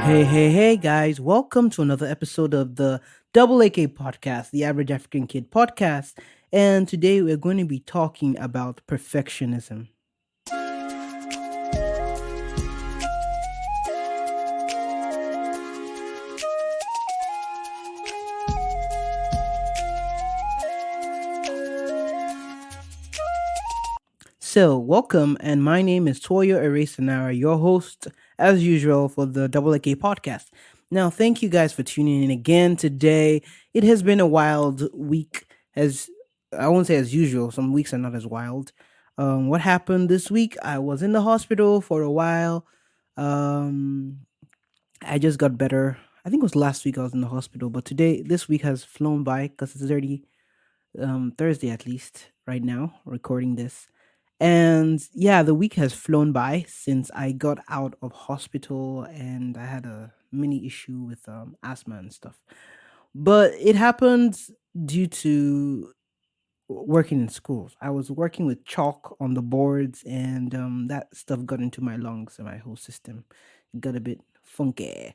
Hey, guys, welcome to another episode of the Double AK podcast, the Average African Kid podcast. And today we're going to be talking about perfectionism. So, welcome, and my name is Toyo Erasenara, your host, as usual, for the Double AK podcast. Now, thank you guys for tuning in again today. It has been a wild week, as I won't say as usual, some weeks are not as wild. What happened this week? I was in the hospital for a while. Um, I just got better. I think it was last week I was in the hospital, but this week has flown by because it's already Thursday at least right now, recording this. And yeah, the week has flown by since I got out of hospital and I had a mini issue with asthma and stuff. But it happened due to working in schools. I was working with chalk on the boards and that stuff got into my lungs and my whole system. It got a bit funky.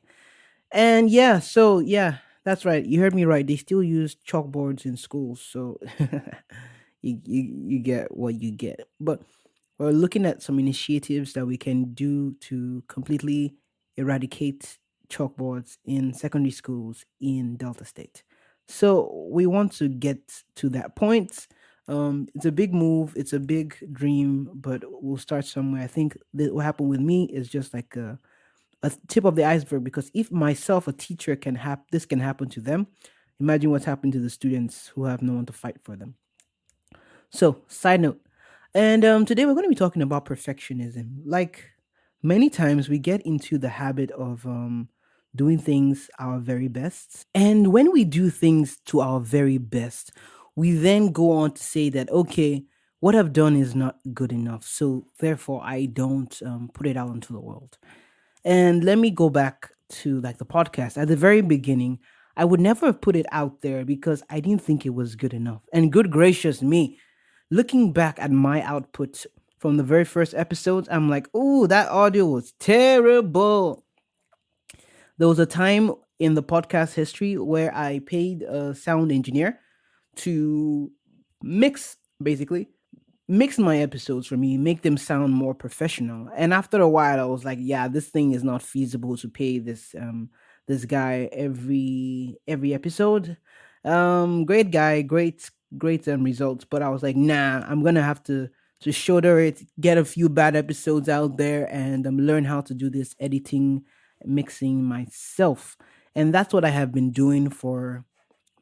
And yeah, that's right. You heard me right. They still use chalkboards in schools, so you get what you get. But we're looking at some initiatives that we can do to completely eradicate chalkboards in secondary schools in Delta State. So we want to get to that point. It's a big move, it's a big dream, but we'll start somewhere. I think that what happened with me is just like a tip of the iceberg because if myself a teacher this can happen to them, imagine what's happened to the students who have no one to fight for them. So side note, and today we're going to be talking about perfectionism. Like many times we get into the habit of doing things our very best, and when we do things to our very best, we then go on to say that okay, what I've done is not good enough, so therefore I don't put it out into the world. And let me go back to like the podcast. At the very beginning, I would never have put it out there because I didn't think it was good enough. And good gracious me, looking back at my output from the very first episodes, I'm like, oh, that audio was terrible. There was a time in the podcast history where I paid a sound engineer to mix, basically, mix my episodes for me, make them sound more professional. And after a while, I was like, yeah, this thing is not feasible to pay this guy every episode. Great guy, great results, but I was like, nah, I'm gonna have to shoulder it, get a few bad episodes out there, and learn how to do this editing, mixing myself. And that's what I have been doing for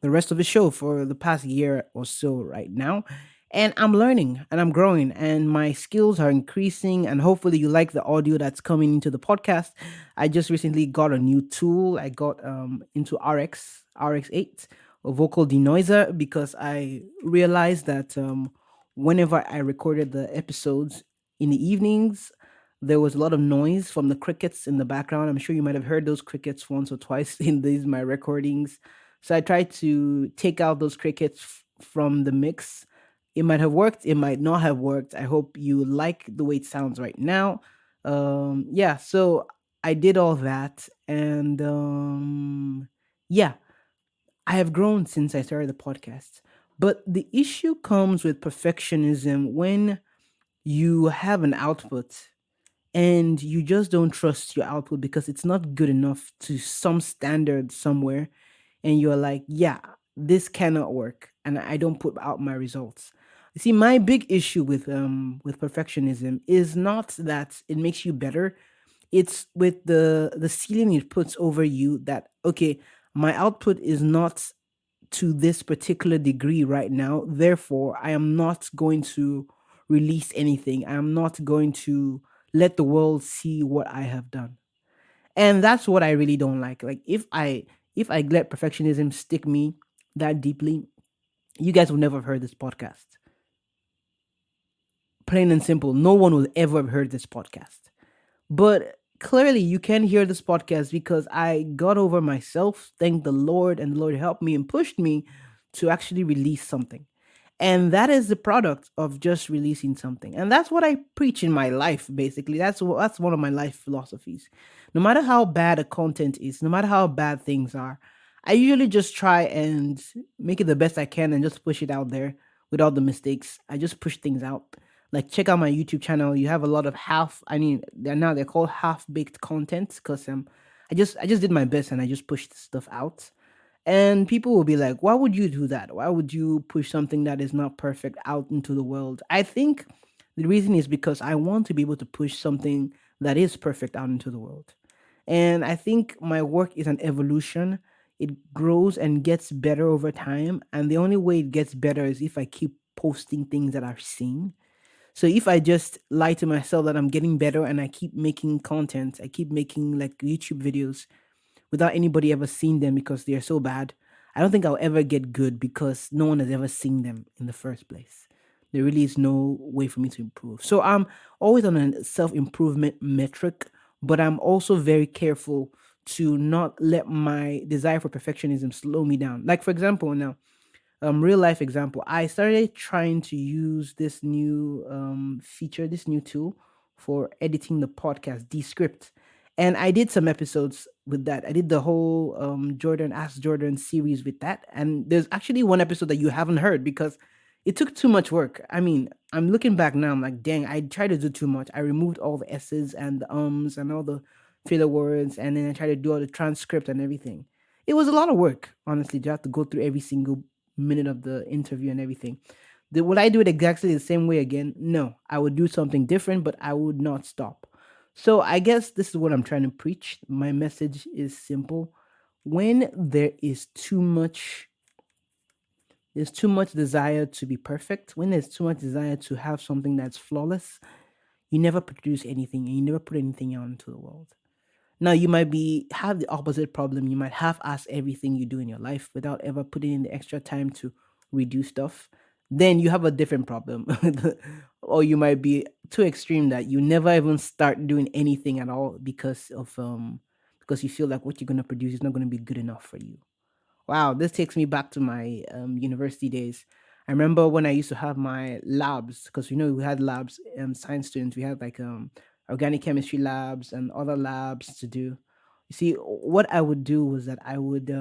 the rest of the show for the past year or so right now. And I'm learning and I'm growing and my skills are increasing. And hopefully, you like the audio that's coming into the podcast. I just recently got a new tool. I got into RX8, a vocal denoiser, because I realized that whenever I recorded the episodes in the evenings, there was a lot of noise from the crickets in the background. I'm sure you might have heard those crickets once or twice in these my recordings. So I tried to take out those crickets from the mix. It might have worked, it might not have worked. I hope you like the way it sounds right now. Yeah, so I did all that, and yeah, I have grown since I started the podcast. But the issue comes with perfectionism when you have an output and you just don't trust your output because it's not good enough to some standard somewhere, and you're like, yeah, this cannot work, and I don't put out my results. You see, my big issue with perfectionism is not that it makes you better. It's with the ceiling it puts over you that okay, my output is not to this particular degree right now, therefore I am not going to release anything. I am not going to let the world see what I have done. And that's what I really don't like. Like if I let perfectionism stick me that deeply, you guys will never have heard this podcast. Plain and simple, no one will ever have heard this podcast. But clearly you can hear this podcast because I got over myself, thank the Lord, and the Lord helped me and pushed me to actually release something. And that is the product of just releasing something. And that's what I preach in my life, basically. That's one of my life philosophies. No matter how bad a content is, no matter how bad things are, I usually just try and make it the best I can and just push it out there without the mistakes. I just push things out. Like, check out my YouTube channel. You have a lot of they're called half baked content, because I just did my best and I just pushed stuff out. And people will be like, why would you do that? Why would you push something that is not perfect out into the world? I think the reason is because I want to be able to push something that is perfect out into the world. And I think my work is an evolution. It grows and gets better over time. And the only way it gets better is if I keep posting things that I've seen. So if I just lie to myself that I'm getting better and I keep making content, I keep making like YouTube videos without anybody ever seeing them because they're so bad, I don't think I'll ever get good because no one has ever seen them in the first place. There really is no way for me to improve. So I'm always on a self improvement metric, but I'm also very careful to not let my desire for perfectionism slow me down. Like, for example, now, real life example, I started trying to use this new feature, this new tool for editing the podcast, Descript. And I did some episodes with that. I did the whole Jordan Ask Jordan series with that. And there's actually one episode that you haven't heard because it took too much work. I mean, I'm looking back now, I'm like, dang, I tried to do too much. I removed all the S's and the ums and all the filler words, and then I tried to do all the transcript and everything. It was a lot of work, honestly, to have to go through every single minute of the interview and everything. Would I do it exactly the same way again? No, I would do something different, but I would not stop. So I guess this is what I'm trying to preach. My message is simple. When there's too much desire to be perfect, when there's too much desire to have something that's flawless, you never produce anything and you never put anything out into the world. Now you might be have the opposite problem. You might half ask everything you do in your life without ever putting in the extra time to redo stuff. Then you have a different problem. Or you might be too extreme that you never even start doing anything at all because you feel like what you're gonna produce is not gonna be good enough for you. Wow, this takes me back to my university days. I remember when I used to have my labs, because we had labs, science students. We had like organic chemistry labs and other labs to do. You see, what I would do was that I would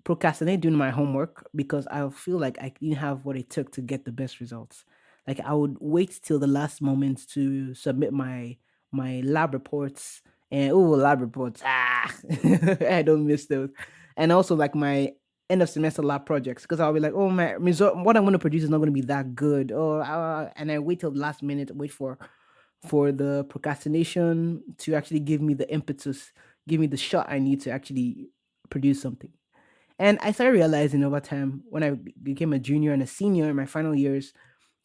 procrastinate doing my homework because I feel like I didn't have what it took to get the best results. Like, I would wait till the last moment to submit my lab reports, and lab reports, I don't miss those. And also like my end of semester lab projects, because I'll be like, oh, my result, what I'm going to produce is not going to be that good. And I wait till the last minute, wait for the procrastination to actually give me the impetus, give me the shot I need to actually produce something. And I started realizing over time when I became a junior and a senior in my final years,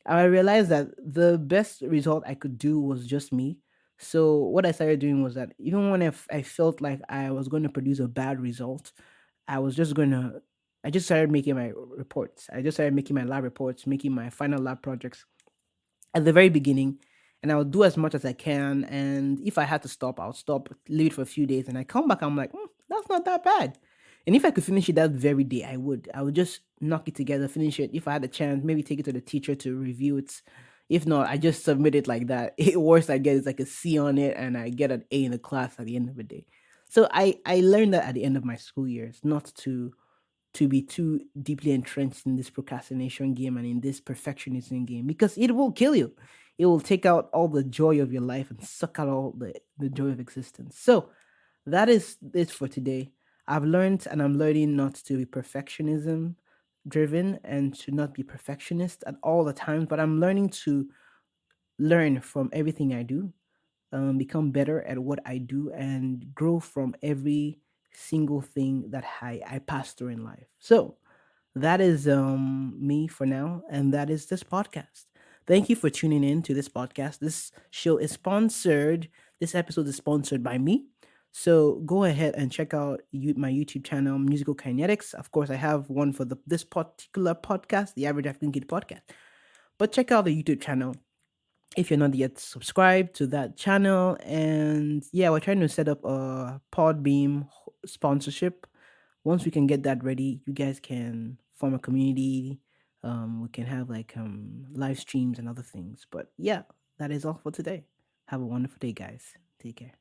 I realized that the best result I could do was just me. So what I started doing was that even when I felt like I was going to produce a bad result, I was just going to, I just started making my reports. I just started making my lab reports, making my final lab projects at the very beginning, and I'll do as much as I can. And if I had to stop, I'll stop, leave it for a few days, and I come back. I'm like, that's not that bad. And if I could finish it that very day, I would. I would just knock it together, finish it. If I had a chance, maybe take it to the teacher to review it. If not, I just submit it like that. Worst I get is like a C on it, and I get an A in the class at the end of the day. So I learned that at the end of my school years, not to be too deeply entrenched in this procrastination game and in this perfectionism game, because it will kill you. It will take out all the joy of your life and suck out all the joy of existence. So that is it for today. I've learned and I'm learning not to be perfectionism driven and to not be perfectionist at all the times, but I'm learning to learn from everything I do, become better at what I do, and grow from every single thing that I pass through in life. So that is me for now, and that is this podcast. Thank you for tuning in to this podcast. This show is sponsored. This episode is sponsored by me. So go ahead and check out my YouTube channel, Musical Kinetics. Of course, I have one for this particular podcast, the Average African Kid podcast. But check out the YouTube channel if you're not yet subscribed to that channel. And yeah, we're trying to set up a Podbeam sponsorship. Once we can get that ready, you guys can form a community, We can have like live streams and other things. But yeah, that is all for today. Have a wonderful day, guys. Take care.